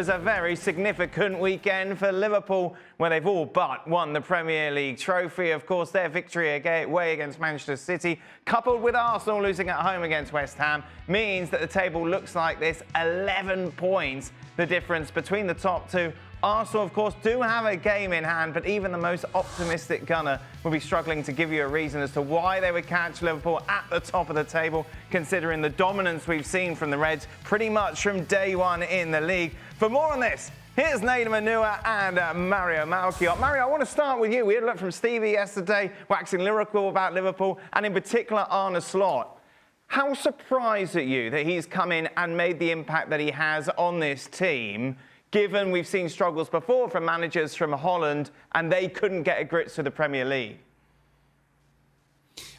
was a very significant weekend for Liverpool, where they've all but won the Premier League trophy. Of course, their victory away against Manchester City, coupled with Arsenal losing at home against West Ham, means that the table looks like this: 11 points, the difference between the top two. Arsenal, of course, do have a game in hand, but even the most optimistic gunner will be struggling to give you a reason as to why they would catch Liverpool at the top of the table, considering the dominance we've seen from the Reds pretty much from day one in the league. For more on this, here's Nedum Onuoha and Mario Melchiot. Mario, I want to start with you. We had a look from Stevie yesterday, waxing lyrical about Liverpool, and in particular Arne Slot. How surprised are you that he's come in and made the impact that he has on this team, given we've seen struggles before from managers from Holland and they couldn't get a grits to the Premier League?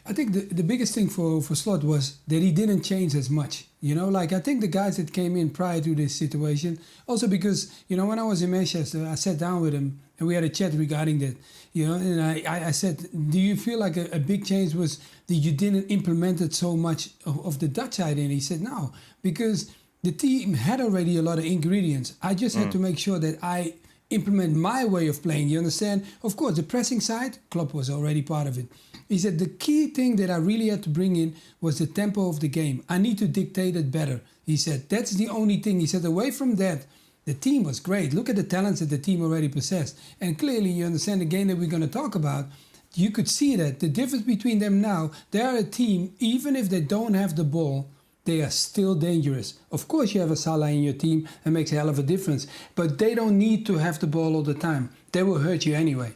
I think the biggest thing for Slot was that he didn't change as much. You know, like I think the guys that came in prior to this situation, also because, you know, when I was in Manchester, I sat down with him and we had a chat regarding that. You know, and I said, do you feel like a big change was that you didn't implement it so much of the Dutch side? And he said, no, because the team had already a lot of ingredients. I just had to make sure that I implement my way of playing. You understand? Of course, the pressing side, Klopp was already part of it. He said the key thing that I really had to bring in was the tempo of the game. I need to dictate it better. He said that's the only thing. He said away from that, the team was great. Look at the talents that the team already possessed. And clearly, you understand the game that we're going to talk about, you could see that the difference between them now, they are a team, even if they don't have the ball, they are still dangerous. Of course, you have a Salah in your team and makes a hell of a difference. But they don't need to have the ball all the time. They will hurt you anyway.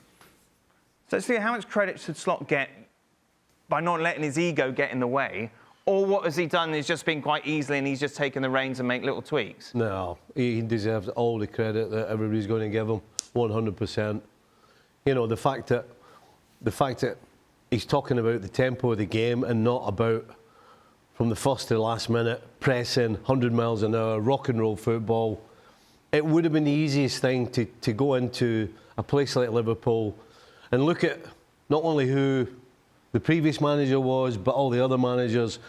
So, Steve, how much credit should Slot get by not letting his ego get in the way? Or what has he done is just been quite easily and he's just taken the reins and make little tweaks? No, he deserves all the credit that everybody's going to give him, 100%. You know, the fact that he's talking about the tempo of the game and not about, from the first to the last minute, pressing, 100 miles an hour, rock and roll football. It would have been the easiest thing to go into a place like Liverpool and look at not only who the previous manager was, but all the other managers,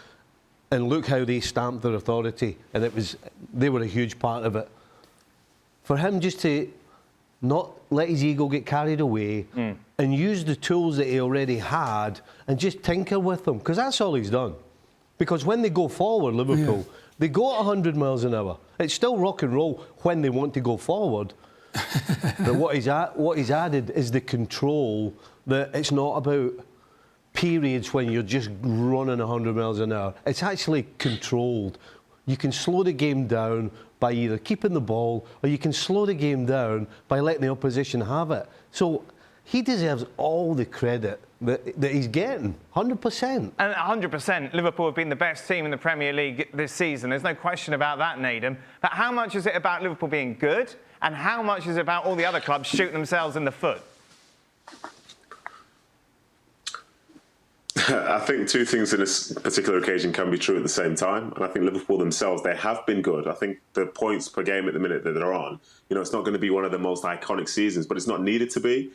and look how they stamped their authority. And they were a huge part of it. For him just to not let his ego get carried away and use the tools that he already had and just tinker with them, because that's all he's done. Because when they go forward, Liverpool, they go at 100 miles an hour. It's still rock and roll when they want to go forward. But what he's added is the control, that it's not about periods when you're just running 100 miles an hour. It's actually controlled. You can slow the game down by either keeping the ball, or you can slow the game down by letting the opposition have it. So he deserves all the credit that he's getting, 100%. And 100%, Liverpool have been the best team in the Premier League this season. There's no question about that, Nedum. But how much is it about Liverpool being good, and how much is it about all the other clubs shooting themselves in the foot? I think two things in this particular occasion can be true at the same time. And I think Liverpool themselves, they have been good. I think the points per game at the minute that they're on, you know, it's not going to be one of the most iconic seasons, but it's not needed to be.